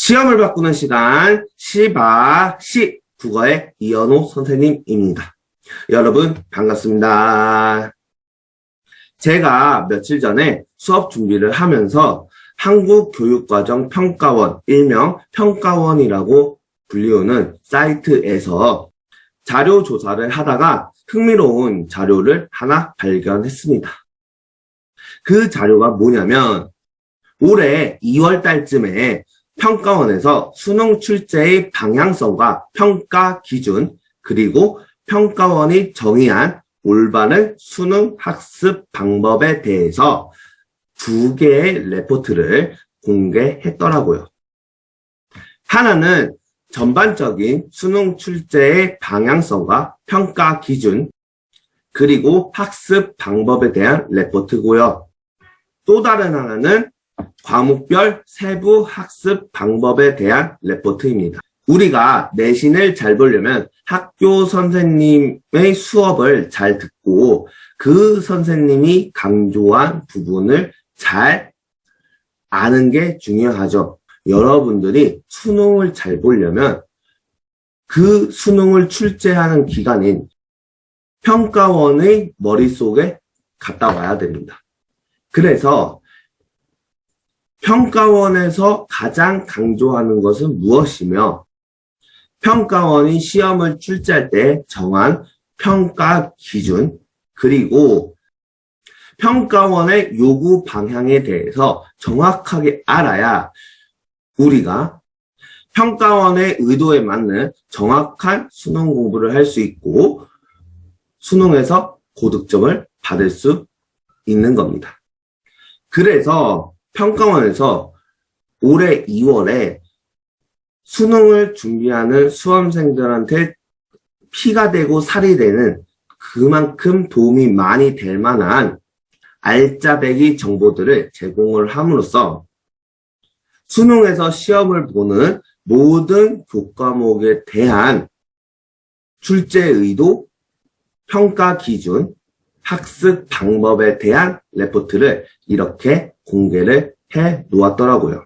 시험을 바꾸는 시간 시바시 국어의 이현호 선생님입니다. 여러분 반갑습니다. 제가 며칠 전에 수업 준비를 하면서 한국교육과정평가원, 일명 평가원이라고 불리우는 사이트에서 자료 조사를 하다가 흥미로운 자료를 하나 발견했습니다. 그 자료가 뭐냐면 올해 2월 달쯤에 평가원에서 수능 출제의 방향성과 평가 기준, 그리고 평가원이 정의한 올바른 수능 학습 방법에 대해서 2개의 레포트를 공개했더라고요. 하나는 전반적인 수능 출제의 방향성과 평가 기준, 그리고 학습 방법에 대한 레포트고요. 또 다른 하나는 과목별 세부 학습 방법에 대한 레포트입니다. 우리가 내신을 잘 보려면 학교 선생님의 수업을 잘 듣고 그 선생님이 강조한 부분을 잘 아는 게 중요하죠. 여러분들이 수능을 잘 보려면 그 수능을 출제하는 기관인 평가원의 머릿속에 갔다 와야 됩니다. 그래서 평가원에서 가장 강조하는 것은 무엇이며, 평가원이 시험을 출제할 때 정한 평가 기준, 그리고 평가원의 요구 방향에 대해서 정확하게 알아야 우리가 평가원의 의도에 맞는 정확한 수능 공부를 할 수 있고 수능에서 고득점을 받을 수 있는 겁니다. 그래서 평가원에서 올해 2월에 수능을 준비하는 수험생들한테 피가 되고 살이 되는 그만큼 도움이 많이 될 만한 알짜배기 정보들을 제공을 함으로써 수능에서 시험을 보는 모든 교과목에 대한 출제 의도, 평가 기준, 학습 방법에 대한 레포트를 이렇게 공개를 해 놓았더라고요.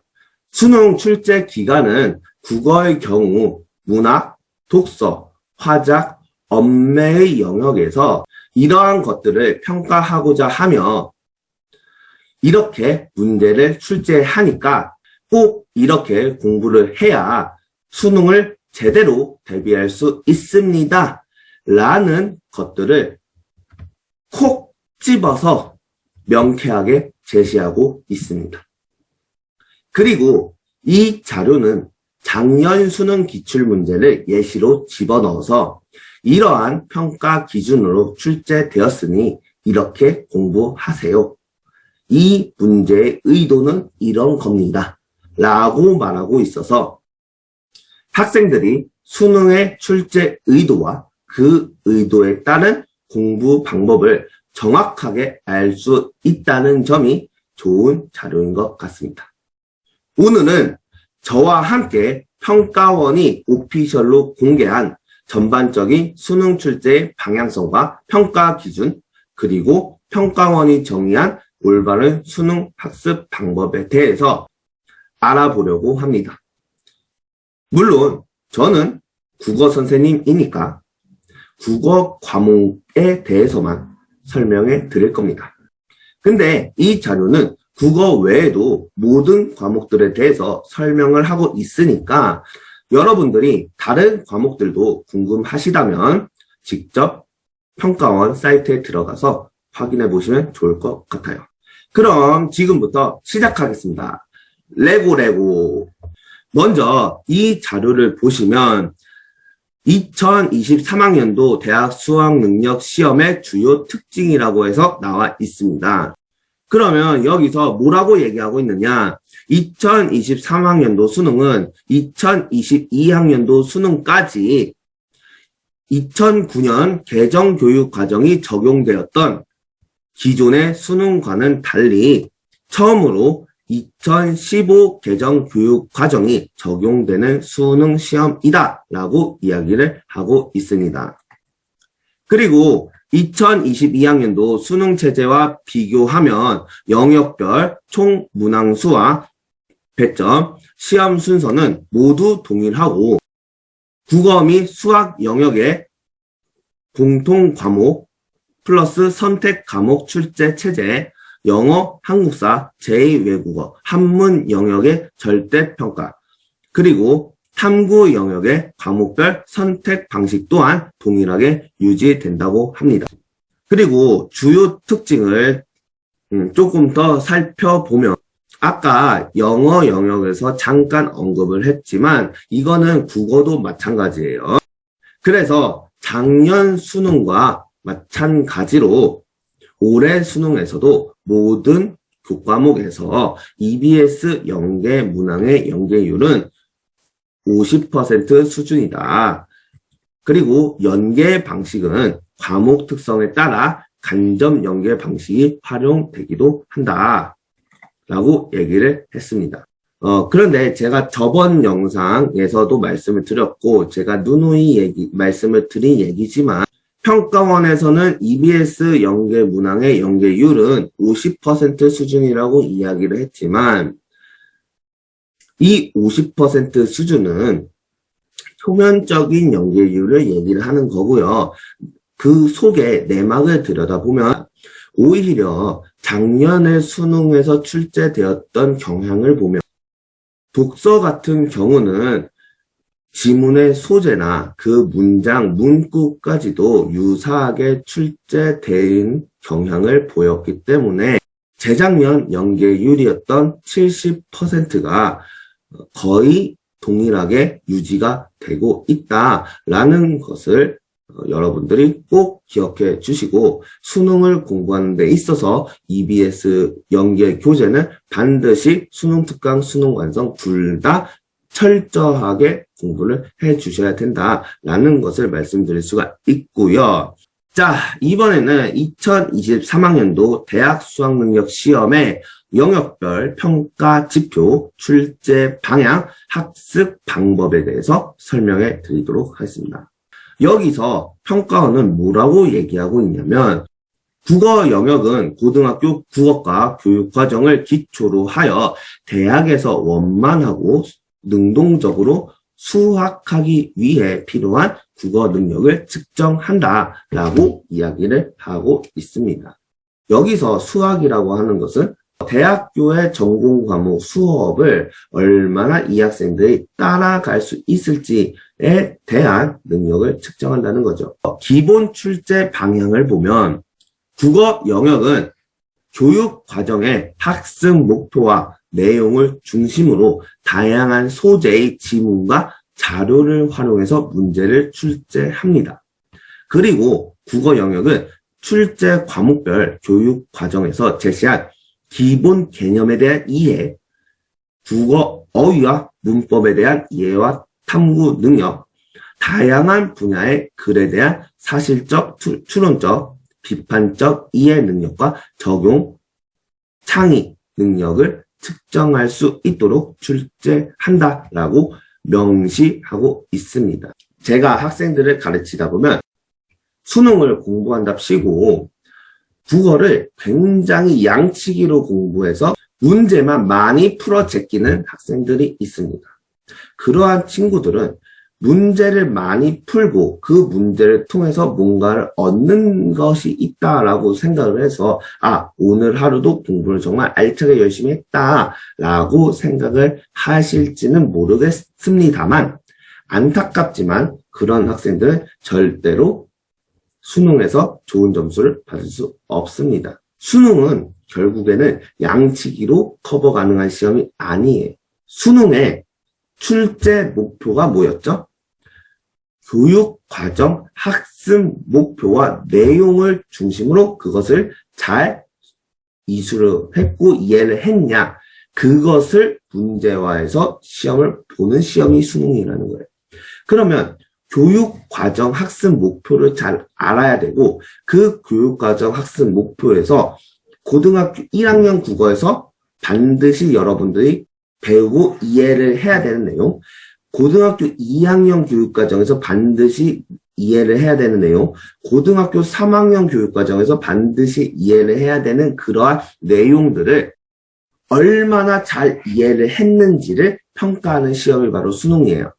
수능 출제 기간은 국어의 경우 문학, 독서, 화작, 언매의 영역에서 이러한 것들을 평가하고자 하며 이렇게 문제를 출제하니까 꼭 이렇게 공부를 해야 수능을 제대로 대비할 수 있습니다. 라는 것들을 콕 집어서 명쾌하게 제시하고 있습니다. 그리고 이 자료는 작년 수능 기출문제를 예시로 집어넣어서 이러한 평가 기준으로 출제되었으니 이렇게 공부하세요. 이 문제의 의도는 이런 겁니다. 라고 말하고 있어서 학생들이 수능의 출제 의도와 그 의도에 따른 공부 방법을 정확하게 알 수 있다는 점이 좋은 자료인 것 같습니다. 오늘은 저와 함께 평가원이 오피셜로 공개한 전반적인 수능 출제의 방향성과 평가 기준, 그리고 평가원이 정의한 올바른 수능 학습 방법에 대해서 알아보려고 합니다. 물론 저는 국어 선생님이니까 국어 과목에 대해서만 설명해 드릴 겁니다. 근데 이 자료는 국어 외에도 모든 과목들에 대해서 설명을 하고 있으니까 여러분들이 다른 과목들도 궁금하시다면 직접 평가원 사이트에 들어가서 확인해 보시면 좋을 것 같아요. 그럼 지금부터 시작하겠습니다. 레고. 먼저 이 자료를 보시면 2023학년도 대학 수학능력 시험의 주요 특징이라고 해서 나와 있습니다. 그러면 여기서 뭐라고 얘기하고 있느냐? 2023학년도 수능은 2022학년도 수능까지 2009년 개정교육과정이 적용되었던 기존의 수능과는 달리 처음으로 2015 개정교육과정이 적용되는 수능 시험이다 라고 이야기를 하고 있습니다. 그리고 2022학년도 수능 체제와 비교하면 영역별 총 문항수와 배점, 시험 순서는 모두 동일하고 국어 및 수학 영역의 공통 과목 플러스 선택 과목 출제 체제, 영어, 한국사, 제2외국어, 한문 영역의 절대평가, 그리고 탐구 영역의 과목별 선택 방식 또한 동일하게 유지된다고 합니다. 그리고 주요 특징을 조금 더 살펴보면 아까 영어 영역에서 잠깐 언급을 했지만 이거는 국어도 마찬가지예요. 그래서 작년 수능과 마찬가지로 올해 수능에서도 모든 교과목에서 EBS 연계 문항의 연계율은 50% 수준이다. 그리고 연계 방식은 과목 특성에 따라 간접 연계 방식이 활용되기도 한다. 라고 얘기를 했습니다. 그런데 제가 저번 영상에서도 말씀을 드렸고, 제가 누누이 말씀을 드린 얘기지만, 평가원에서는 EBS 연계 문항의 연계율은 50% 수준이라고 이야기를 했지만, 이 50% 수준은 표면적인 연계율을 얘기를 하는 거고요. 그 속에 내막을 들여다보면 오히려 작년에 수능에서 출제되었던 경향을 보면 독서 같은 경우는 지문의 소재나 그 문장, 문구까지도 유사하게 출제된 경향을 보였기 때문에 재작년 연계율이었던 70%가 거의 동일하게 유지가 되고 있다라는 것을 여러분들이 꼭 기억해 주시고 수능을 공부하는 데 있어서 EBS 연계 교재는 반드시 수능 특강, 수능 완성 둘 다 철저하게 공부를 해 주셔야 된다라는 것을 말씀드릴 수가 있고요. 자, 이번에는 2023학년도 대학 수학능력 시험의 영역별 평가 지표, 출제 방향, 학습 방법에 대해서 설명해 드리도록 하겠습니다. 여기서 평가원은 뭐라고 얘기하고 있냐면 국어 영역은 고등학교 국어과 교육과정을 기초로 하여 대학에서 원만하고 능동적으로 수학하기 위해 필요한 국어 능력을 측정한다라고 이야기를 하고 있습니다. 여기서 수학이라고 하는 것은 대학교의 전공 과목 수업을 얼마나 이 학생들이 따라갈 수 있을지에 대한 능력을 측정한다는 거죠. 기본 출제 방향을 보면 국어 영역은 교육 과정의 학습 목표와 내용을 중심으로 다양한 소재의 지문과 자료를 활용해서 문제를 출제합니다. 그리고 국어 영역은 출제 과목별 교육 과정에서 제시한 기본 개념에 대한 이해, 국어 어휘와 문법에 대한 이해와 탐구 능력, 다양한 분야의 글에 대한 사실적, 추론적, 비판적 이해 능력과 적용, 창의 능력을 측정할 수 있도록 출제한다라고 명시하고 있습니다. 제가 학생들을 가르치다 보면 수능을 공부한답시고 국어를 굉장히 양치기로 공부해서 문제만 많이 풀어 제끼는 학생들이 있습니다. 그러한 친구들은 문제를 많이 풀고 그 문제를 통해서 뭔가를 얻는 것이 있다라고 생각을 해서 오늘 하루도 공부를 정말 알차게 열심히 했다라고 생각을 하실지는 모르겠습니다만 안타깝지만 그런 학생들은 절대로 수능에서 좋은 점수를 받을 수 없습니다. 수능은 결국에는 양치기로 커버 가능한 시험이 아니에요. 수능의 출제 목표가 뭐였죠? 교육과정 학습 목표와 내용을 중심으로 그것을 잘 이수를 했고 이해를 했냐, 그것을 문제화해서 시험을 보는 시험이 수능이라는 거예요. 그러면 교육과정 학습 목표를 잘 알아야 되고 그 교육과정 학습 목표에서 고등학교 1학년 국어에서 반드시 여러분들이 배우고 이해를 해야 되는 내용, 고등학교 2학년 교육과정에서 반드시 이해를 해야 되는 내용, 고등학교 3학년 교육과정에서 반드시 이해를 해야 되는 그러한 내용들을 얼마나 잘 이해를 했는지를 평가하는 시험이 바로 수능이에요.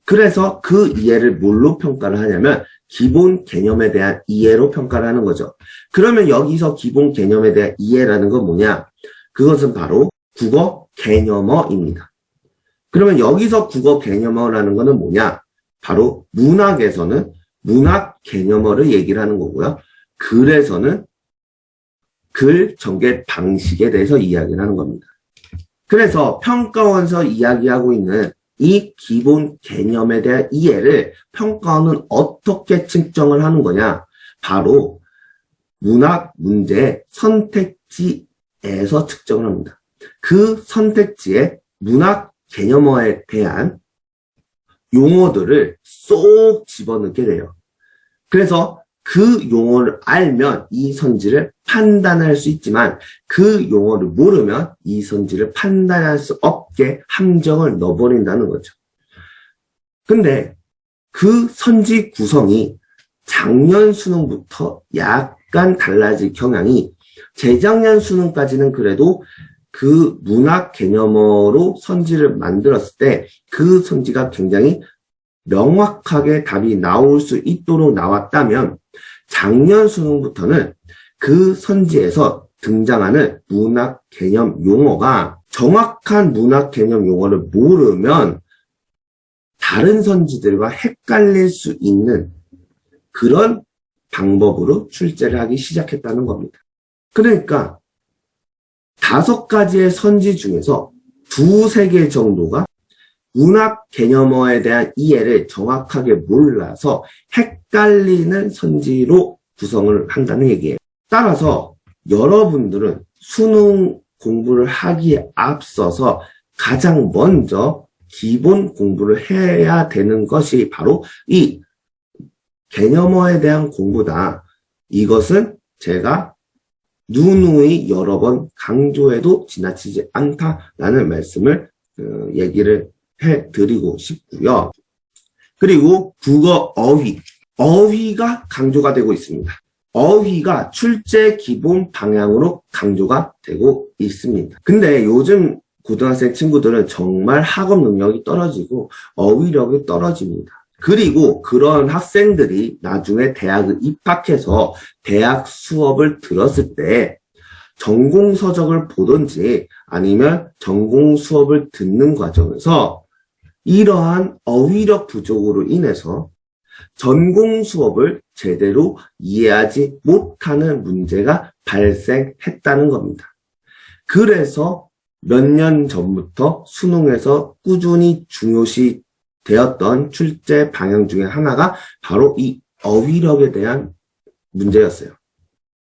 그래서 그 이해를 뭘로 평가를 하냐면 기본 개념에 대한 이해로 평가를 하는 거죠. 그러면 여기서 기본 개념에 대한 이해라는 건 뭐냐? 그것은 바로 국어 개념어입니다. 그러면 여기서 국어 개념어라는 거는 뭐냐? 바로 문학에서는 문학 개념어를 얘기를 하는 거고요. 글에서는 글 전개 방식에 대해서 이야기를 하는 겁니다. 그래서 평가원에서 이야기하고 있는 이 기본 개념에 대한 이해를 평가원은 어떻게 측정을 하는 거냐? 바로 문학 문제의 선택지에서 측정을 합니다. 그 선택지에 문학 개념어에 대한 용어들을 쏙 집어넣게 돼요. 그래서 그 용어를 알면 이 선지를 판단할 수 있지만 그 용어를 모르면 이 선지를 판단할 수 없게 함정을 넣어버린다는 거죠. 근데 그 선지 구성이 작년 수능부터 약간 달라질 경향이 재작년 수능까지는 그래도 그 문학 개념어로 선지를 만들었을 때 그 선지가 굉장히 명확하게 답이 나올 수 있도록 나왔다면 작년 수능부터는 그 선지에서 등장하는 문학 개념 용어가 정확한 문학 개념 용어를 모르면 다른 선지들과 헷갈릴 수 있는 그런 방법으로 출제를 하기 시작했다는 겁니다. 그러니까 5가지의 선지 중에서 2-3개 정도가 문학 개념어에 대한 이해를 정확하게 몰라서 헷갈리는 선지로 구성을 한다는 얘기예요. 따라서 여러분들은 수능 공부를 하기에 앞서서 가장 먼저 기본 공부를 해야 되는 것이 바로 이 개념어에 대한 공부다. 이것은 제가 누누이 여러 번 강조해도 지나치지 않다라는 말씀을 얘기를 해드리고 싶고요. 그리고 국어 어휘. 어휘가 강조가 되고 있습니다. 어휘가 출제 기본 방향으로 강조가 되고 있습니다. 근데 요즘 고등학생 친구들은 정말 학업 능력이 떨어지고 어휘력이 떨어집니다. 그리고 그런 학생들이 나중에 대학을 입학해서 대학 수업을 들었을 때 전공 서적을 보든지 아니면 전공 수업을 듣는 과정에서 이러한 어휘력 부족으로 인해서 전공 수업을 제대로 이해하지 못하는 문제가 발생했다는 겁니다. 그래서 몇 년 전부터 수능에서 꾸준히 중요시 되었던 출제 방향 중에 하나가 바로 이 어휘력에 대한 문제였어요.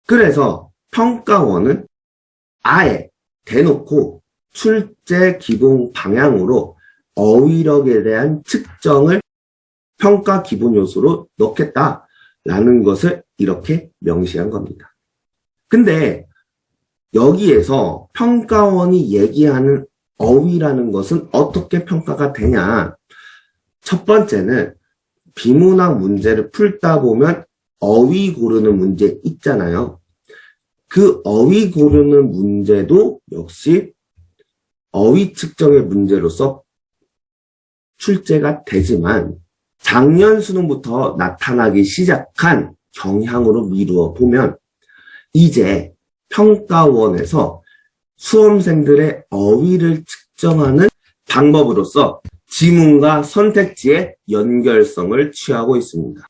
그래서 평가원은 아예 대놓고 출제 기본 방향으로 어휘력에 대한 측정을 평가 기본 요소로 넣겠다라는 것을 이렇게 명시한 겁니다. 근데 여기에서 평가원이 얘기하는 어휘라는 것은 어떻게 평가가 되냐? 첫 번째는 비문학 문제를 풀다 보면 어휘 고르는 문제 있잖아요. 그 어휘 고르는 문제도 역시 어휘 측정의 문제로서 출제가 되지만 작년 수능부터 나타나기 시작한 경향으로 미루어 보면 이제 평가원에서 수험생들의 어휘를 측정하는 방법으로서 지문과 선택지의 연결성을 취하고 있습니다.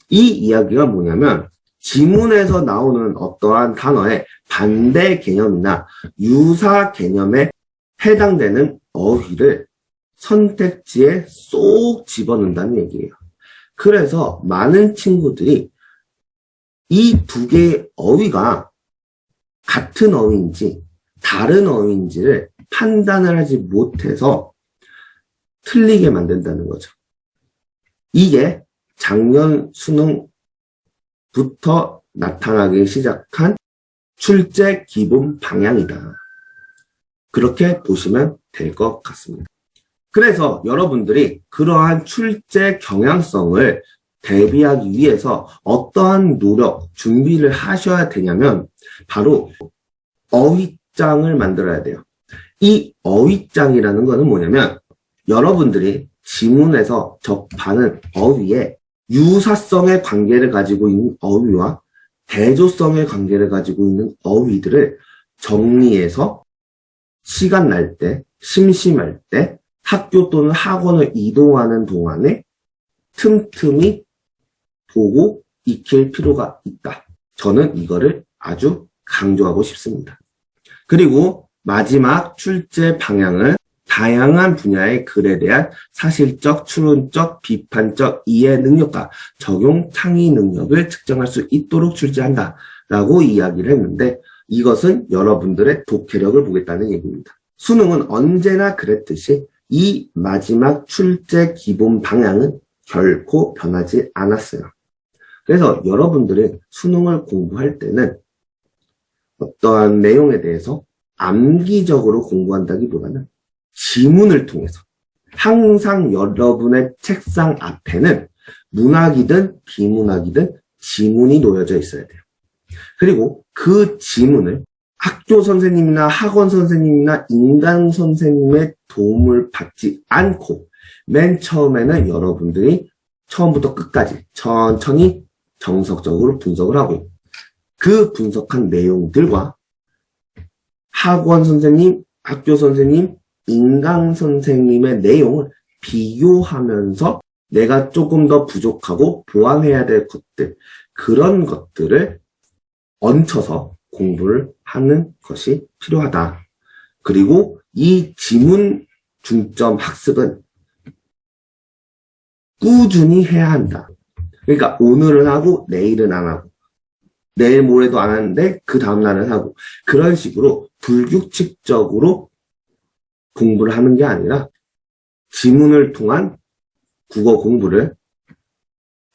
이 이야기가 뭐냐면 지문에서 나오는 어떠한 단어의 반대 개념이나 유사 개념에 해당되는 어휘를 선택지에 쏙 집어넣는다는 얘기예요. 그래서 많은 친구들이 이 2개의 어휘가 같은 어휘인지 다른 어휘인지를 판단을 하지 못해서 틀리게 만든다는 거죠. 이게 작년 수능부터 나타나기 시작한 출제 기본 방향이다. 그렇게 보시면 될 것 같습니다. 그래서 여러분들이 그러한 출제 경향성을 대비하기 위해서 어떠한 노력, 준비를 하셔야 되냐면 바로 어휘 어휘장을 만들어야 돼요. 이 어휘장이라는 거는 뭐냐면 여러분들이 지문에서 접하는 어휘에 유사성의 관계를 가지고 있는 어휘와 대조성의 관계를 가지고 있는 어휘들을 정리해서 시간 날 때, 심심할 때, 학교 또는 학원을 이동하는 동안에 틈틈이 보고 익힐 필요가 있다. 저는 이거를 아주 강조하고 싶습니다. 그리고 마지막 출제 방향은 다양한 분야의 글에 대한 사실적, 추론적, 비판적 이해 능력과 적용 창의 능력을 측정할 수 있도록 출제한다 라고 이야기를 했는데 이것은 여러분들의 독해력을 보겠다는 얘기입니다. 수능은 언제나 그랬듯이 이 마지막 출제 기본 방향은 결코 변하지 않았어요. 그래서 여러분들이 수능을 공부할 때는 어떠한 내용에 대해서 암기적으로 공부한다기보다는 지문을 통해서 항상 여러분의 책상 앞에는 문학이든 비문학이든 지문이 놓여져 있어야 돼요. 그리고 그 지문을 학교 선생님이나 학원 선생님이나 인강 선생님의 도움을 받지 않고 맨 처음에는 여러분들이 처음부터 끝까지 천천히 정석적으로 분석을 하고 그 분석한 내용들과 학원 선생님, 학교 선생님, 인강 선생님의 내용을 비교하면서 내가 조금 더 부족하고 보완해야 될 것들, 그런 것들을 얹혀서 공부를 하는 것이 필요하다. 그리고 이 지문 중점 학습은 꾸준히 해야 한다. 그러니까 오늘은 하고 내일은 안 하고 내일 모레도 안 하는데 그 다음날은 하고 그런 식으로 불규칙적으로 공부를 하는 게 아니라 지문을 통한 국어 공부를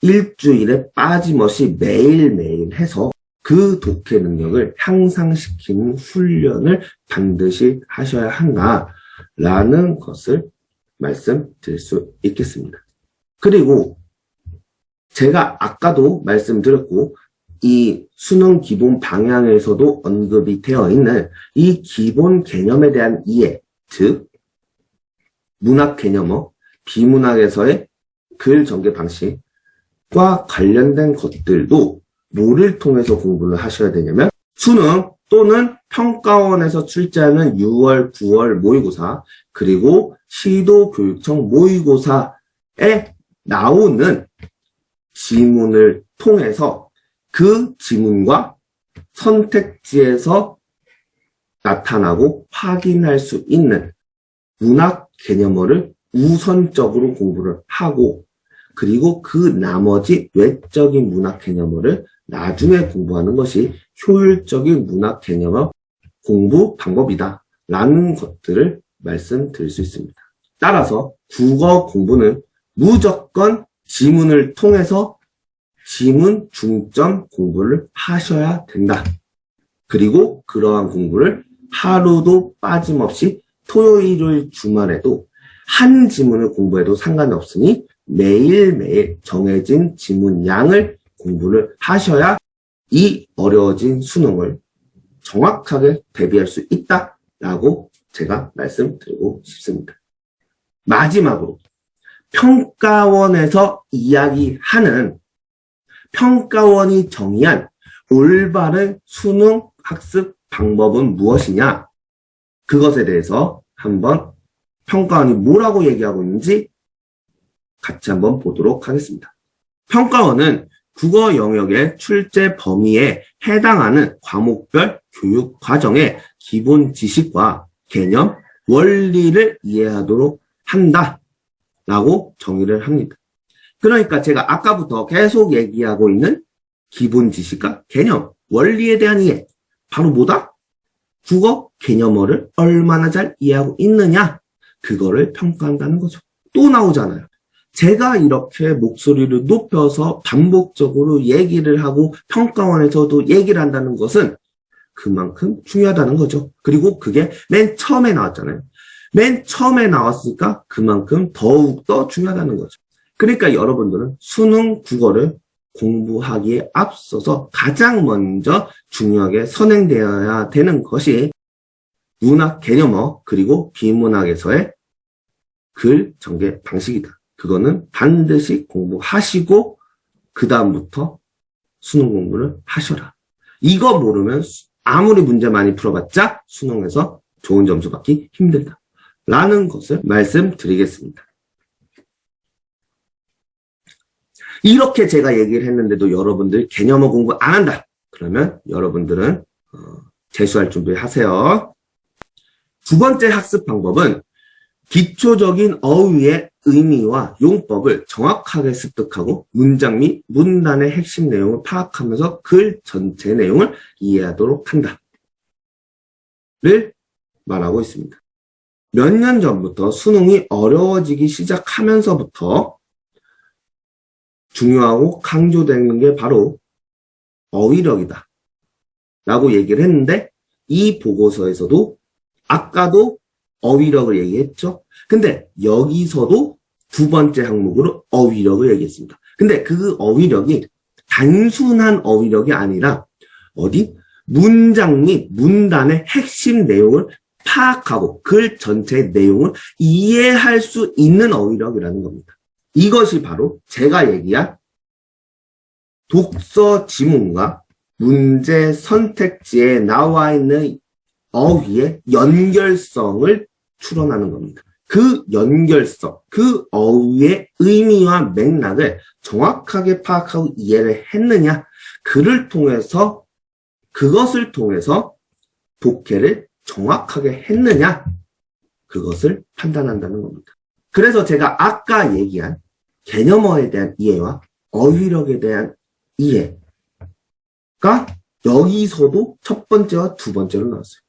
일주일에 빠짐없이 매일매일 해서 그 독해 능력을 향상시키는 훈련을 반드시 하셔야 한다라는 것을 말씀드릴 수 있겠습니다. 그리고 제가 아까도 말씀드렸고 이 수능 기본 방향에서도 언급이 되어 있는 이 기본 개념에 대한 이해, 즉 문학 개념어, 비문학에서의 글 전개 방식과 관련된 것들도 뭐를 통해서 공부를 하셔야 되냐면 수능 또는 평가원에서 출제하는 6월, 9월 모의고사 그리고 시도교육청 모의고사에 나오는 지문을 통해서 그 지문과 선택지에서 나타나고 확인할 수 있는 문학 개념어를 우선적으로 공부를 하고 그리고 그 나머지 외적인 문학 개념어를 나중에 공부하는 것이 효율적인 문학 개념어 공부 방법이다 라는 것들을 말씀드릴 수 있습니다. 따라서 국어 공부는 무조건 지문을 통해서 지문 중점 공부를 하셔야 된다. 그리고 그러한 공부를 하루도 빠짐없이 토요일, 주말에도 한 지문을 공부해도 상관이 없으니 매일매일 정해진 지문 양을 공부를 하셔야 이 어려워진 수능을 정확하게 대비할 수 있다라고 제가 말씀드리고 싶습니다. 마지막으로 평가원에서 이야기하는 평가원이 정의한 올바른 수능 학습 방법은 무엇이냐? 그것에 대해서 한번 평가원이 뭐라고 얘기하고 있는지 같이 한번 보도록 하겠습니다. 평가원은 국어 영역의 출제 범위에 해당하는 과목별 교육 과정의 기본 지식과 개념, 원리를 이해하도록 한다라고 정의를 합니다. 그러니까 제가 아까부터 계속 얘기하고 있는 기본 지식과 개념, 원리에 대한 이해, 바로 뭐다? 국어 개념어를 얼마나 잘 이해하고 있느냐? 그거를 평가한다는 거죠. 또 나오잖아요. 제가 이렇게 목소리를 높여서 반복적으로 얘기를 하고 평가원에서도 얘기를 한다는 것은 그만큼 중요하다는 거죠. 그리고 그게 맨 처음에 나왔잖아요. 맨 처음에 나왔으니까 그만큼 더욱더 중요하다는 거죠. 그러니까 여러분들은 수능 국어를 공부하기에 앞서서 가장 먼저 중요하게 선행되어야 되는 것이 문학 개념어 그리고 비문학에서의 글 전개 방식이다. 그거는 반드시 공부하시고 그 다음부터 수능 공부를 하셔라. 이거 모르면 아무리 문제 많이 풀어봤자 수능에서 좋은 점수 받기 힘들다. 라는 것을 말씀드리겠습니다. 이렇게 제가 얘기를 했는데도 여러분들 개념어 공부 안 한다. 그러면 여러분들은 재수할 준비하세요. 두 번째 학습 방법은 기초적인 어휘의 의미와 용법을 정확하게 습득하고 문장 및 문단의 핵심 내용을 파악하면서 글 전체 내용을 이해하도록 한다. 를 말하고 있습니다. 몇 년 전부터 수능이 어려워지기 시작하면서부터 중요하고 강조되는 게 바로 어휘력이다. 라고 얘기를 했는데 이 보고서에서도 아까도 어휘력을 얘기했죠. 근데 여기서도 두 번째 항목으로 어휘력을 얘기했습니다. 근데 그 어휘력이 단순한 어휘력이 아니라 문장 및 문단의 핵심 내용을 파악하고 글 전체의 내용을 이해할 수 있는 어휘력이라는 겁니다. 이것이 바로 제가 얘기한 독서 지문과 문제 선택지에 나와 있는 어휘의 연결성을 추론하는 겁니다. 그 연결성, 그 어휘의 의미와 맥락을 정확하게 파악하고 이해를 했느냐, 그것을 통해서 독해를 정확하게 했느냐, 그것을 판단한다는 겁니다. 그래서 제가 아까 얘기한 개념어에 대한 이해와 어휘력에 대한 이해가 여기서도 첫 번째와 두 번째로 나왔어요.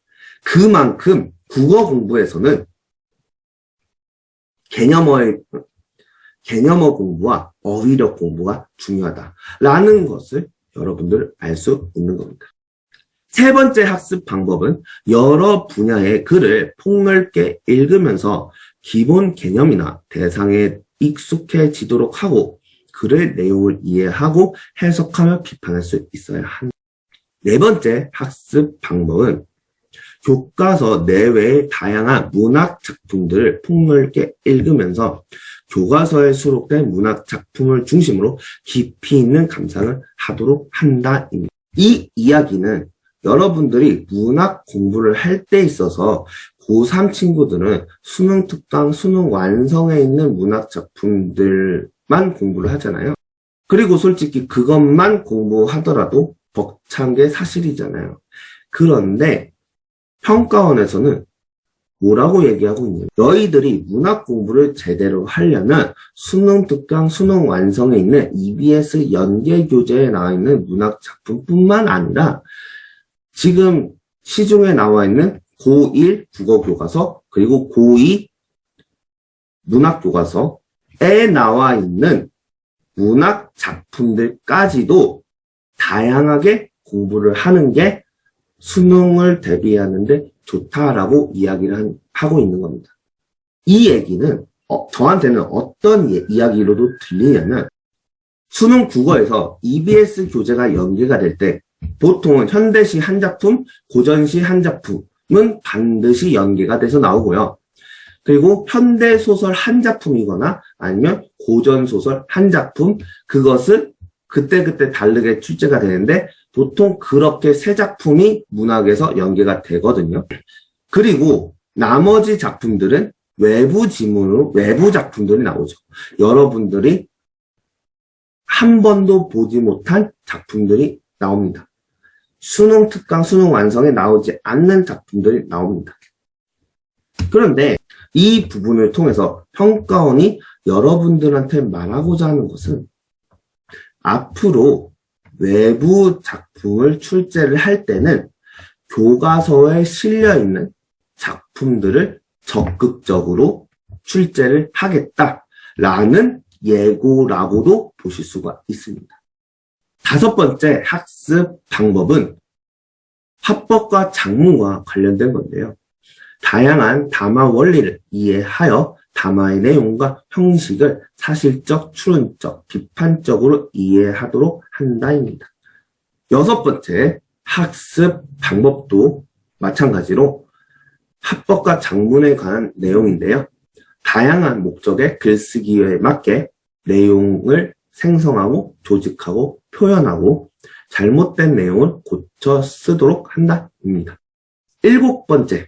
그만큼 국어 공부에서는 개념어 공부와 어휘력 공부가 중요하다라는 것을 여러분들 알 수 있는 겁니다. 세 번째 학습 방법은 여러 분야의 글을 폭넓게 읽으면서 기본 개념이나 대상에 익숙해지도록 하고 글의 내용을 이해하고 해석하며 비판할 수 있어야 한다. 네 번째 학습 방법은 교과서 내외의 다양한 문학 작품들을 폭넓게 읽으면서 교과서에 수록된 문학 작품을 중심으로 깊이 있는 감상을 하도록 한다입니다. 이 이야기는 여러분들이 문학 공부를 할 때 있어서 고3 친구들은 수능 특강, 수능 완성에 있는 문학 작품들만 공부를 하잖아요. 그리고 솔직히 그것만 공부하더라도 벅찬 게 사실이잖아요. 그런데 평가원에서는 뭐라고 얘기하고 있냐면 너희들이 문학 공부를 제대로 하려면 수능 특강, 수능 완성에 있는 EBS 연계교재에 나와 있는 문학 작품뿐만 아니라 지금 시중에 나와 있는 고1 국어교과서 그리고 고2 문학교과서에 나와 있는 문학 작품들까지도 다양하게 공부를 하는 게 수능을 대비하는데 좋다라고 이야기를 하고 있는 겁니다. 이 얘기는 저한테는 어떤 이야기로도 들리냐면 수능 국어에서 EBS 교재가 연계가 될 때 보통은 현대시 한 작품, 고전시 한 작품은 반드시 연계가 돼서 나오고요. 그리고 현대소설 한 작품이거나 아니면 고전소설 한 작품, 그것은 그때그때 다르게 출제가 되는데 보통 그렇게 세 작품이 문학에서 연계가 되거든요. 그리고 나머지 작품들은 외부 지문으로 외부 작품들이 나오죠. 여러분들이 한 번도 보지 못한 작품들이 나옵니다. 수능 특강, 수능 완성에 나오지 않는 작품들이 나옵니다. 그런데 이 부분을 통해서 평가원이 여러분들한테 말하고자 하는 것은 앞으로 외부 작품을 출제를 할 때는 교과서에 실려있는 작품들을 적극적으로 출제를 하겠다라는 예고라고도 보실 수가 있습니다. 다섯 번째 학습 방법은 화법과 작문과 관련된 건데요. 다양한 담화 원리를 이해하여 담화의 내용과 형식을 사실적, 추론적, 비판적으로 이해하도록 한다입니다. 여섯 번째 학습 방법도 마찬가지로 합법과 작문에 관한 내용인데요. 다양한 목적의 글쓰기에 맞게 내용을 생성하고 조직하고 표현하고 잘못된 내용을 고쳐 쓰도록 한다입니다. 일곱 번째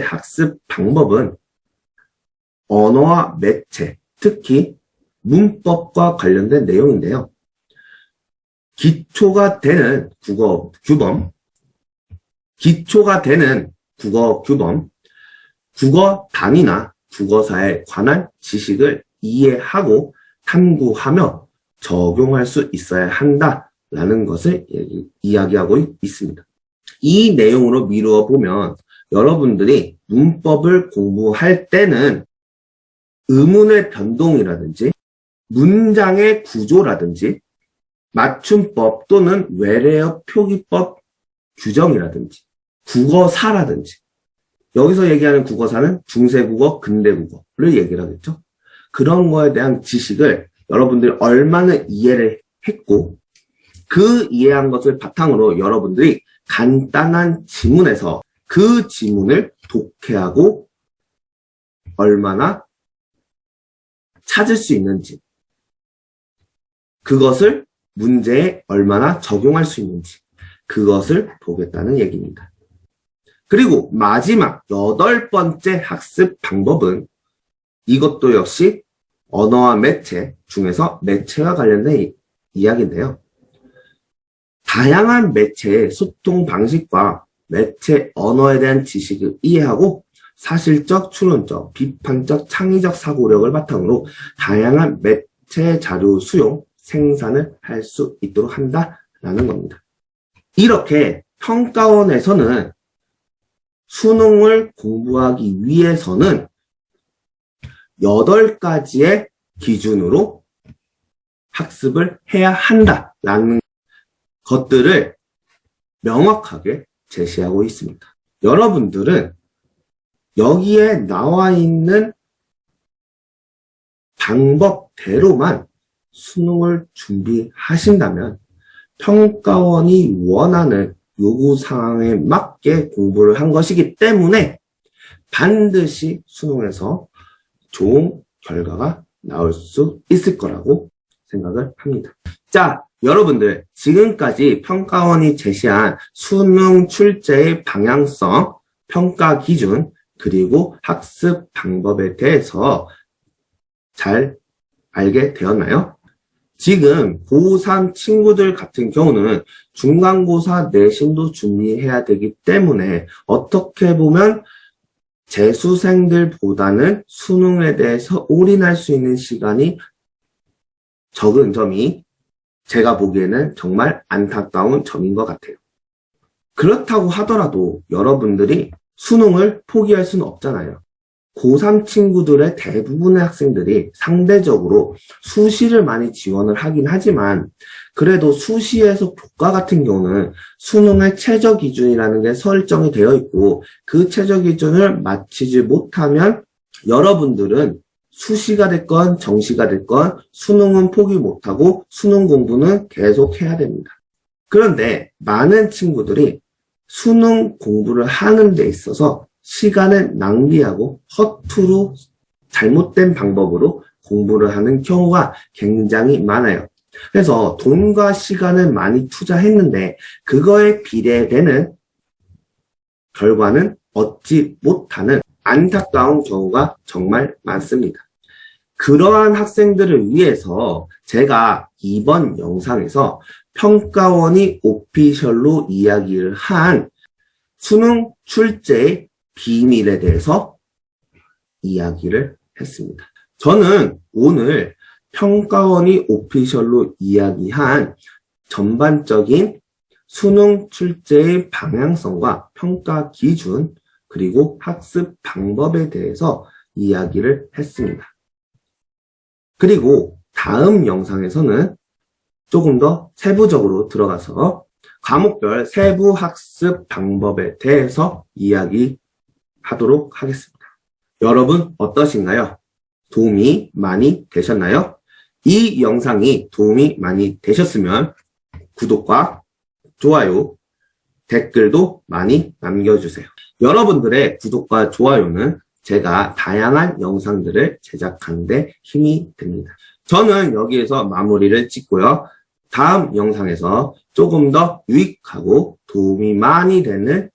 학습 방법은 언어와 매체, 특히 문법과 관련된 내용인데요. 기초가 되는 국어 규범, 국어 단위나 국어사에 관한 지식을 이해하고 탐구하며 적용할 수 있어야 한다라는 것을 이야기하고 있습니다. 이 내용으로 미루어 보면 여러분들이 문법을 공부할 때는 의문의 변동이라든지 문장의 구조라든지 맞춤법 또는 외래어 표기법 규정이라든지 국어사라든지, 여기서 얘기하는 국어사는 중세국어, 근대국어를 얘기를 하겠죠. 그런 거에 대한 지식을 여러분들이 얼마나 이해를 했고 그 이해한 것을 바탕으로 여러분들이 간단한 지문에서 그 지문을 독해하고 얼마나 찾을 수 있는지, 그것을 문제에 얼마나 적용할 수 있는지, 그것을 보겠다는 얘기입니다. 그리고 마지막 8번째 학습 방법은 이것도 역시 언어와 매체 중에서 매체와 관련된 이야기인데요. 다양한 매체의 소통 방식과 매체 언어에 대한 지식을 이해하고 사실적, 추론적, 비판적, 창의적 사고력을 바탕으로 다양한 매체 자료 수용, 생산을 할 수 있도록 한다라는 겁니다. 이렇게 평가원에서는 수능을 공부하기 위해서는 8가지의 기준으로 학습을 해야 한다라는 것들을 명확하게 제시하고 있습니다. 여러분들은 여기에 나와 있는 방법대로만 수능을 준비하신다면 평가원이 원하는 요구사항에 맞게 공부를 한 것이기 때문에 반드시 수능에서 좋은 결과가 나올 수 있을 거라고 생각을 합니다. 자, 여러분들 지금까지 평가원이 제시한 수능 출제의 방향성, 평가 기준, 그리고 학습 방법에 대해서 잘 알게 되었나요? 지금 고3 친구들 같은 경우는 중간고사 내신도 준비해야 되기 때문에 어떻게 보면 재수생들보다는 수능에 대해서 올인할 수 있는 시간이 적은 점이 제가 보기에는 정말 안타까운 점인 것 같아요. 그렇다고 하더라도 여러분들이 수능을 포기할 수는 없잖아요. 고3 친구들의 대부분의 학생들이 상대적으로 수시를 많이 지원을 하긴 하지만 그래도 수시에서 교과 같은 경우는 수능의 최저 기준이라는 게 설정이 되어 있고 그 최저 기준을 맞추지 못하면 여러분들은 수시가 됐건 정시가 됐건 수능은 포기 못하고 수능 공부는 계속 해야 됩니다. 그런데 많은 친구들이 수능 공부를 하는 데 있어서 시간을 낭비하고 허투루 잘못된 방법으로 공부를 하는 경우가 굉장히 많아요. 그래서 돈과 시간을 많이 투자했는데 그거에 비례되는 결과는 얻지 못하는 안타까운 경우가 정말 많습니다. 그러한 학생들을 위해서 제가 이번 영상에서 평가원이 오피셜로 이야기를 한 수능 출제의 비밀에 대해서 이야기를 했습니다. 저는 오늘 평가원이 오피셜로 이야기한 전반적인 수능 출제의 방향성과 평가 기준 그리고 학습 방법에 대해서 이야기를 했습니다. 그리고 다음 영상에서는 조금 더 세부적으로 들어가서 과목별 세부 학습 방법에 대해서 이야기하도록 하겠습니다. 여러분 어떠신가요? 도움이 많이 되셨나요? 이 영상이 도움이 많이 되셨으면 구독과 좋아요, 댓글도 많이 남겨주세요. 여러분들의 구독과 좋아요는 제가 다양한 영상들을 제작하는 데 힘이 됩니다. 저는 여기에서 마무리를 짓고요. 다음 영상에서 조금 더 유익하고 도움이 많이 되는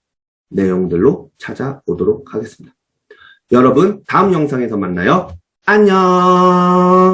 내용들로 찾아오도록 하겠습니다. 여러분, 다음 영상에서 만나요. 안녕!